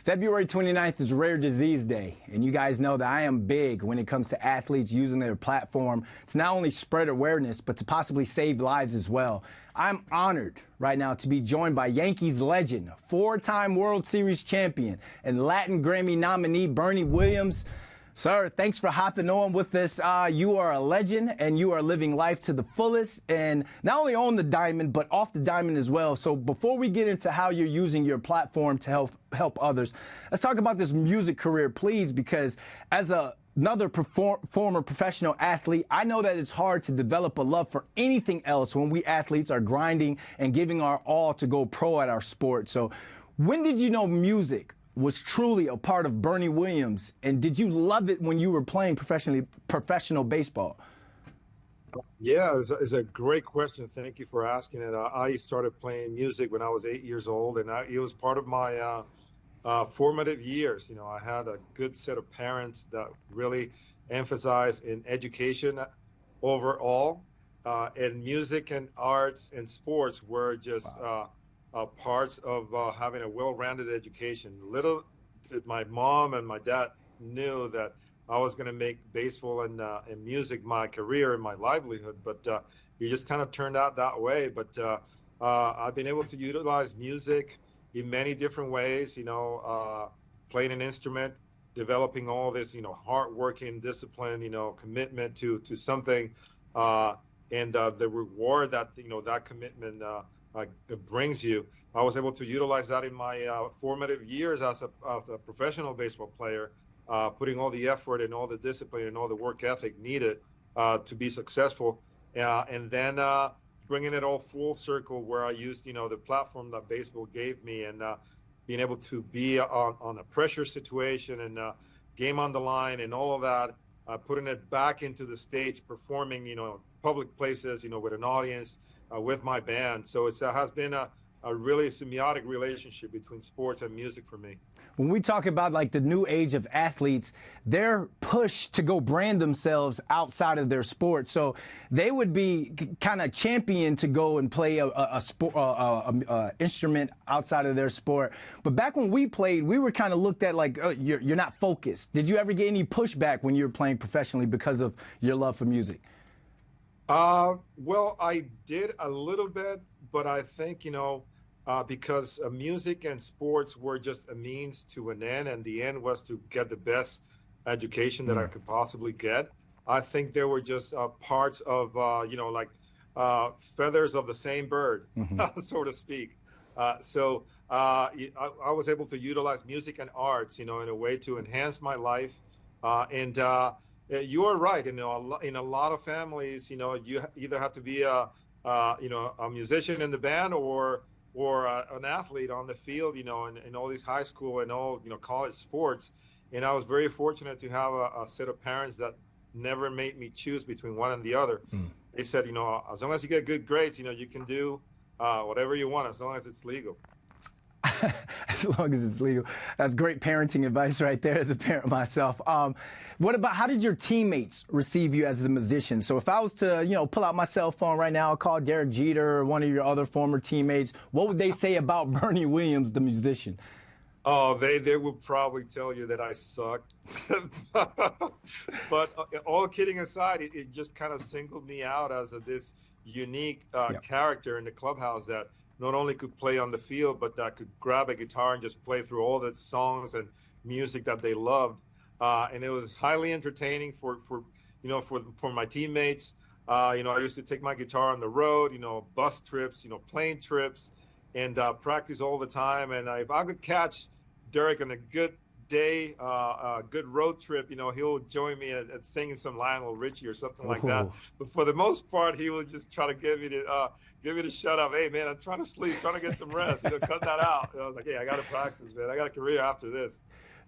February 29th is Rare Disease Day, and you guys know that I am big when it comes to athletes using their platform to not only spread awareness, but to possibly save lives as well. I'm honored right now to be joined by Yankees legend, four-time World Series champion, and Latin Grammy nominee Bernie Williams. Sir, thanks for hopping on with us. You are a legend, and you are living life to the fullest, and not only on the diamond, but off the diamond as well. So before we get into how you're using your platform to help others, let's talk about this music career, please, because as another former professional athlete, I know that it's hard to develop a love for anything else when we athletes are grinding and giving our all to go pro at our sport. So when did you know music was truly a part of Bernie Williams, and did you love it when you were playing professional baseball? Yeah, it's a great question. Thank you for asking it. I started playing music when I was 8 years old, and it was part of my formative years. You know, I had a good set of parents that really emphasized in education overall, and music and arts and sports were just parts of having a well-rounded education. Little did my mom and my dad knew that I was going to make baseball and music my career and my livelihood, but it just kind of turned out that way. But I've been able to utilize music in many different ways, you know, playing an instrument, developing all this, you know, hard working, discipline, you know, commitment to something, and the reward that, you know, that commitment it brings you. I was able to utilize that in my formative years as a professional baseball player, putting all the effort and all the discipline and all the work ethic needed to be successful, and then bringing it all full circle where I used, you know, the platform that baseball gave me, and being able to be on a pressure situation and game on the line and all of that, putting it back into the stage, performing, you know, public places, you know, with an audience, with my band. So it has been a really symbiotic relationship between sports and music for me. When we talk about like the new age of athletes, they're pushed to go brand themselves outside of their sport. So they would be kind of championed to go and play a sport, instrument outside of their sport. But back when we played, we were kind of looked at like, oh, you're not focused. Did you ever get any pushback when you were playing professionally because of your love for music? Well, I did a little bit, but I think, you know, because music and sports were just a means to an end, and the end was to get the best education that I could possibly get. I think they were just parts of, you know, like feathers of the same bird, so to speak. So I was able to utilize music and arts, you know, in a way to enhance my life, and you are right. You know, in a lot of families, you know, you either have to be you know, a musician in the band or an athlete on the field, you know, in all these high school and all, you know, college sports. And I was very fortunate to have a set of parents that never made me choose between one and the other. They said, you know, as long as you get good grades, you know, you can do whatever you want as long as it's legal. As long as it's legal. That's great parenting advice right there as a parent myself. What about, how did your teammates receive you as the musician? So if I was to, you know, pull out my cell phone right now, call Derek Jeter or one of your other former teammates, what would they say about Bernie Williams, the musician? Oh, they would probably tell you that I suck. But all kidding aside, it just kind of singled me out as this unique character in the clubhouse that not only could play on the field, but that could grab a guitar and just play through all the songs and music that they loved. And it was highly entertaining for you know, for my teammates. You know, I used to take my guitar on the road, you know, bus trips, you know, plane trips, and practice all the time. And if I could catch Derek on a good day, a good road trip, you know, he'll join me at singing some Lionel Richie or something like that. But for the most part, he would just try to get me to shut up. Hey, man, I'm trying to sleep, trying to get some rest. You know, cut that out. And I was like, hey, I got to practice, man. I got a career after this.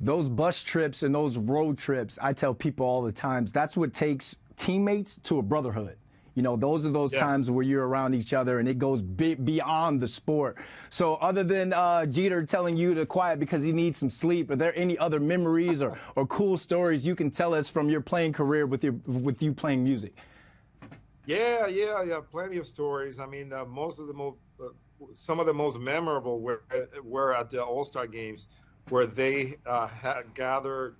Those bus trips and those road trips, I tell people all the time, that's what takes teammates to a brotherhood. You know, those are those times where you're around each other and it goes beyond the sport. So other than Jeter telling you to quiet because he needs some sleep, are there any other memories or cool stories you can tell us from your playing career with you playing music? Yeah, plenty of stories. I mean, some of the most memorable were at the All-Star games. where they had gathered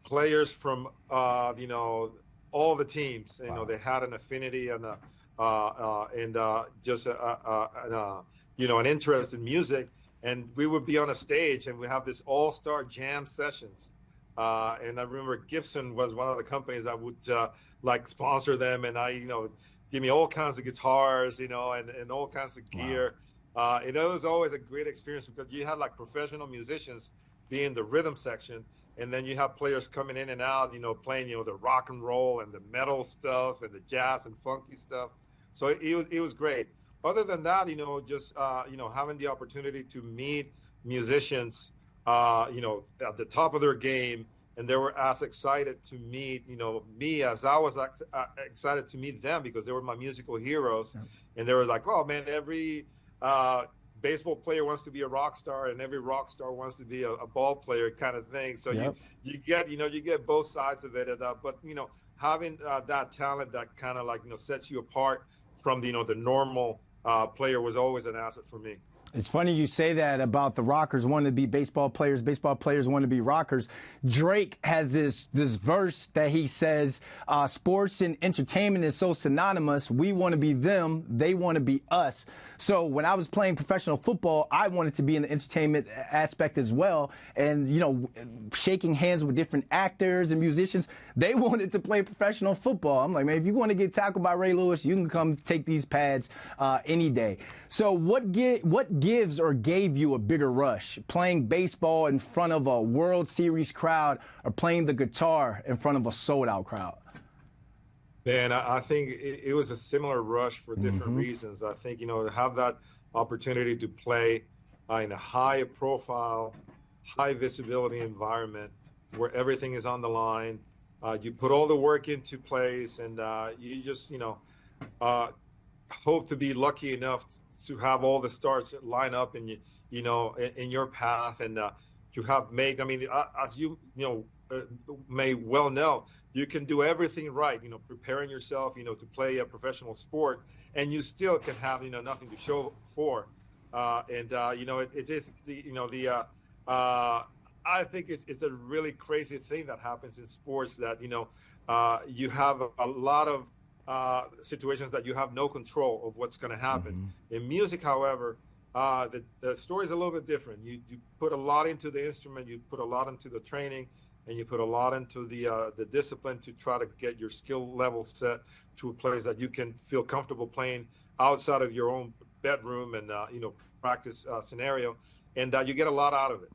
players from all the teams. Wow. They had an affinity and just an interest in music, and we would be on a stage and we have this all-star jam sessions. And I remember Gibson was one of the companies that would like sponsor them, and give me all kinds of guitars, and all kinds of gear. And it was always a great experience because you had like professional musicians being the rhythm section, and then you have players coming in and out, playing, the rock and roll and the metal stuff and the jazz and funky stuff. So it was great. Other than that, just having the opportunity to meet musicians, at the top of their game, and they were as excited to meet, me as I was excited to meet them because they were my musical heroes. Yep. And they were like, oh man, every baseball player wants to be a rock star, and every rock star wants to be a ball player, kind of thing. So yep. you get both sides of it. But having that talent that kind of like sets you apart from the normal player was always an asset for me. It's funny you say that about the rockers wanting to be baseball players want to be rockers. Drake has this verse that he says, sports and entertainment is so synonymous. We want to be them, they want to be us. So when I was playing professional football, I wanted to be in the entertainment aspect as well. And, shaking hands with different actors and musicians, they wanted to play professional football. I'm like, man, if you want to get tackled by Ray Lewis, you can come take these pads any day. So what gives or gave you a bigger rush? Playing baseball in front of a World Series crowd or playing the guitar in front of a sold-out crowd? Man, I think it was a similar rush for different reasons. I think, to have that opportunity to play in a high-profile, high-visibility environment where everything is on the line, you put all the work into place, and you just, hope to be lucky enough to have all the stars line up in in your path, and you have made. I mean, as you may well know, you can do everything right. Preparing yourself, to play a professional sport, and you still can have nothing to show for. It is the I think it's a really crazy thing that happens in sports that you have a lot of situations that you have no control of what's going to happen. In music, however, the story is a little bit different. You put a lot into the instrument, you put a lot into the training, and you put a lot into the discipline to try to get your skill level set to a place that you can feel comfortable playing outside of your own bedroom and practice scenario, and you get a lot out of it.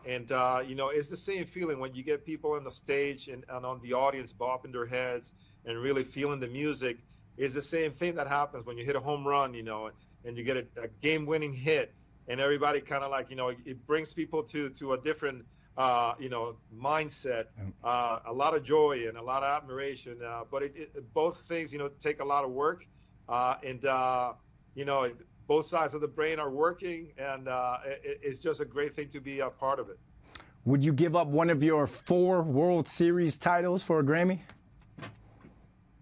It's the same feeling when you get people on the stage and on the audience bopping their heads and really feeling the music. Is the same thing that happens when you hit a home run, and you get a game-winning hit, and everybody kind of like, it brings people to a different, mindset, a lot of joy and a lot of admiration. But both things, take a lot of work, both sides of the brain are working, and it's just a great thing to be a part of it. Would you give up one of your 4 World Series titles for a Grammy?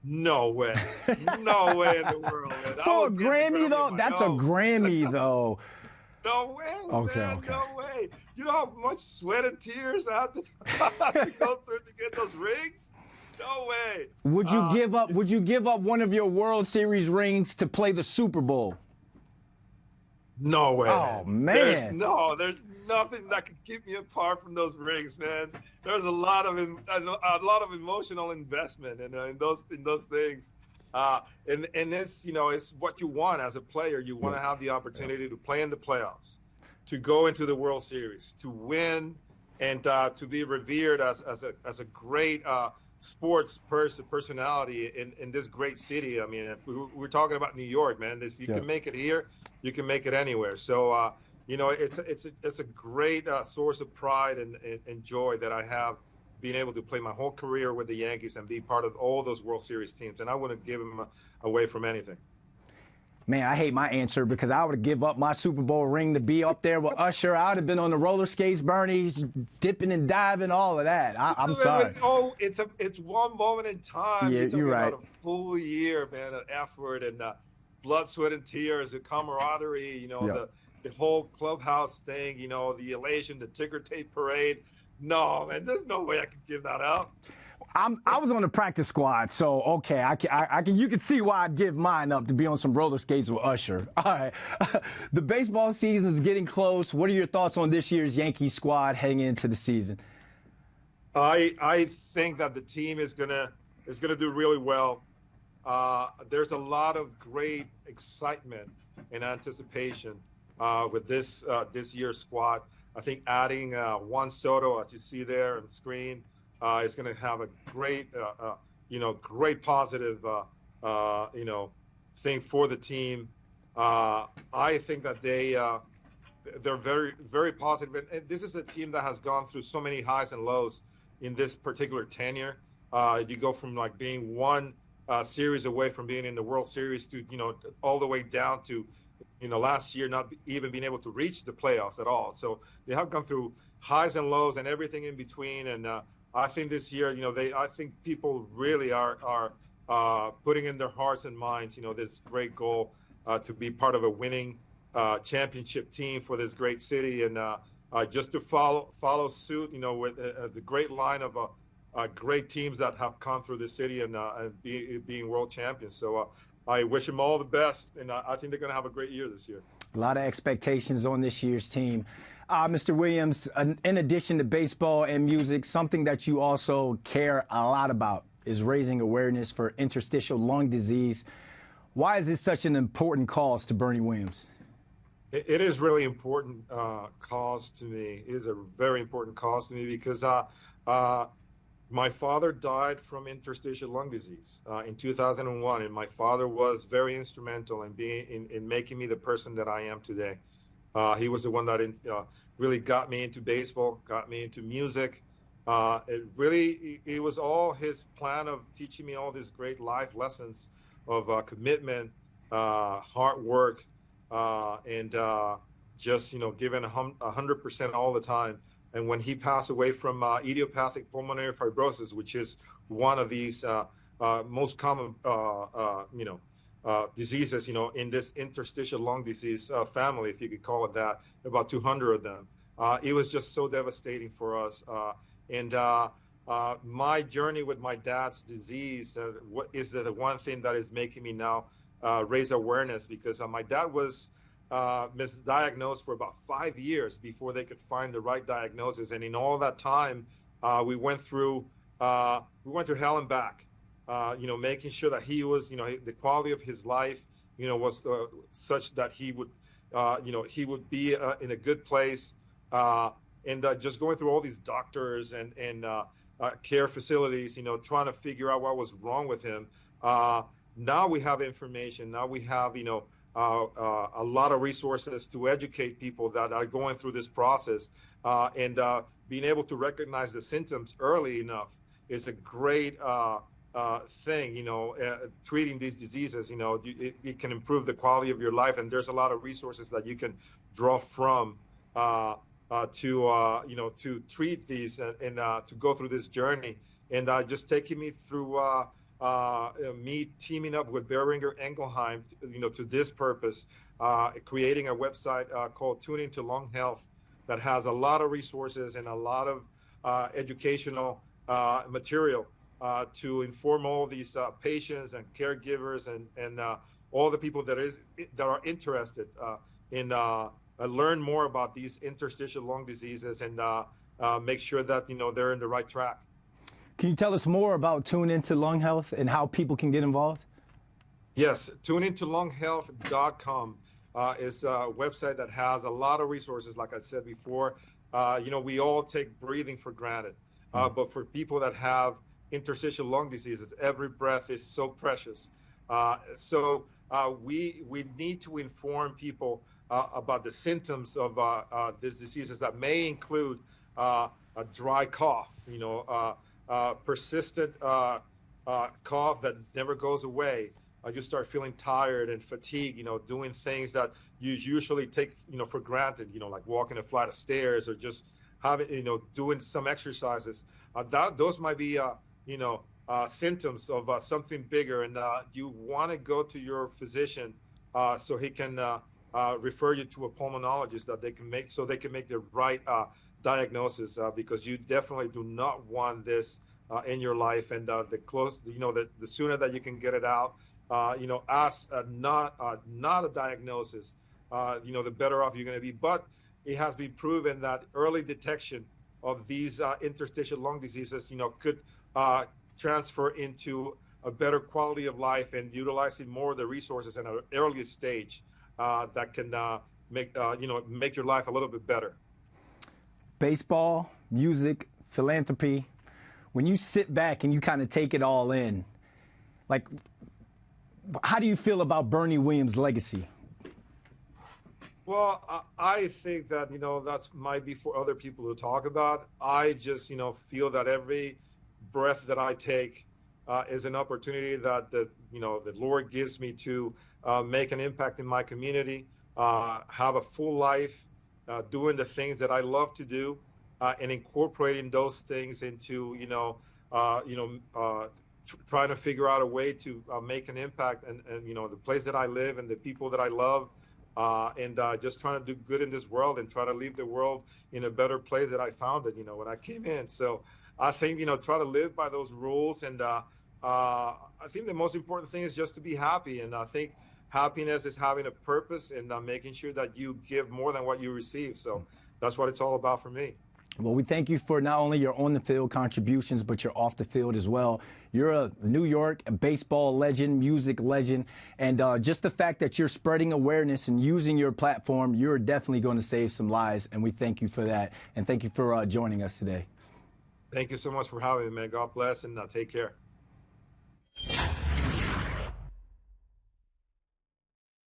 No way. No way in the world, man. For a Grammy, though? That's a Grammy, though. No way, okay, man. Okay. No way. You know how much sweat and tears I have to go through to get those rings? No way. Would you give up one of your World Series rings to play the Super Bowl? No way. Oh, man. There's nothing that could keep me apart from those rings, man. There's a lot of emotional investment in those things. And it's it's what you want as a player. You want to have the opportunity to play in the playoffs, to go into the World Series, to win, and to be revered as a great sports personality in this great city. I mean, we're talking about New York, man. If you can make it here, you can make it anywhere. So it's a great source of pride and joy that I have being able to play my whole career with the Yankees and be part of all those World Series teams. And I wouldn't give them away from anything. Man, I hate my answer because I would give up my Super Bowl ring to be up there with Usher. I would have been on the roller skates, Bernie's, dipping and diving, all of that. I'm sorry. It's one moment in time. Yeah, you're right. About a full year, man, of effort and blood, sweat, and tears, the camaraderie, the whole clubhouse thing, the elation, the ticker tape parade. No, man, there's no way I could give that up. I was on the practice squad, so okay, I can. You can see why I'd give mine up to be on some roller skates with Usher. All right, the baseball season is getting close. What are your thoughts on this year's Yankee squad heading into the season? I think that the team is gonna do really well. There's a lot of great excitement and anticipation with this year's squad. I think adding Juan Soto, as you see there on the screen, is going to have a great positive, thing for the team. I think that they're very, very positive. And this is a team that has gone through so many highs and lows in this particular tenure. You go from like being one series away from being in the World Series to, all the way down to, last year not even being able to reach the playoffs at all. So they have gone through highs and lows and everything in between. And I think this year, I think people really are putting in their hearts and minds, this great goal to be part of a winning championship team for this great city, and just to follow suit, with the great line of great teams that have come through the city and being world champions. So I wish them all the best, and I think they're going to have a great year this year. A lot of expectations on this year's team. Mr. Williams, in addition to baseball and music, something that you also care a lot about is raising awareness for interstitial lung disease. Why is this such an important cause to Bernie Williams? It is really important cause to me. It is a very important cause to me because my father died from interstitial lung disease in 2001, and my father was very instrumental in making me the person that I am today. He was the one that really got me into baseball, got me into music. It was all his plan of teaching me all these great life lessons of commitment, hard work, and just giving 100% all the time. And when he passed away from idiopathic pulmonary fibrosis, which is one of these most common diseases, in this interstitial lung disease family, if you could call it that, about 200 of them. It was just so devastating for us. And my journey with my dad's disease is the one thing that is making me now raise awareness, because my dad was misdiagnosed for about 5 years before they could find the right diagnosis. And in all that time, we went through hell and back, making sure that he was, the quality of his life, was such that he would be in a good place. And just going through all these doctors and care facilities, trying to figure out what was wrong with him. Now we have information. Now we have, a lot of resources to educate people that are going through this process, and being able to recognize the symptoms early enough is a great thing. Treating these diseases, it can improve the quality of your life, and there's a lot of resources that you can draw from to treat these and to go through this journey. And just taking me through me teaming up with Boehringer Ingelheim, to this purpose, creating a website called Tune Into Lung Health that has a lot of resources and a lot of educational material to inform all these patients and caregivers and all the people that are interested in learn more about these interstitial lung diseases and make sure that they're in the right track. Can you tell us more about Tune Into Lung Health and how people can get involved? Yes, tuneintolunghealth.com is a website that has a lot of resources. Like I said before, we all take breathing for granted, but for people that have interstitial lung diseases, every breath is so precious. So we need to inform people about the symptoms of these diseases that may include a dry cough, persistent cough that never goes away. You start feeling tired and fatigued, doing things that you usually take, for granted, like walking a flight of stairs or just having, doing some exercises. Those might be, symptoms of something bigger, and you want to go to your physician so he can refer you to a pulmonologist that they can make, so they can make the right diagnosis, because you definitely do not want this in your life. And the sooner that you can get it out, as not a diagnosis, the better off you're going to be. But it has been proven that early detection of these interstitial lung diseases, could transfer into a better quality of life, and utilizing more of the resources in an early stage that can make your life a little bit better. Baseball, music, philanthropy. When you sit back and you kind of take it all in, like, how do you feel about Bernie Williams' legacy? Well, I think that, that's might be for other people to talk about. I just, feel that every breath that I take is an opportunity that the Lord gives me to make an impact in my community, have a full life, doing the things that I love to do, and incorporating those things into, trying to figure out a way to make an impact, and the place that I live and the people that I love. And just trying to do good in this world and try to leave the world in a better place that I found it, when I came in. So I think, try to live by those rules. And I think the most important thing is just to be happy. And I think happiness is having a purpose and making sure that you give more than what you receive. So that's what it's all about for me. Well, we thank you for not only your on-the-field contributions, but your off-the-field as well. You're a New York baseball legend, music legend, and just the fact that you're spreading awareness and using your platform, you're definitely going to save some lives, and we thank you for that. And thank you for joining us today. Thank you so much for having me, man. God bless, and take care.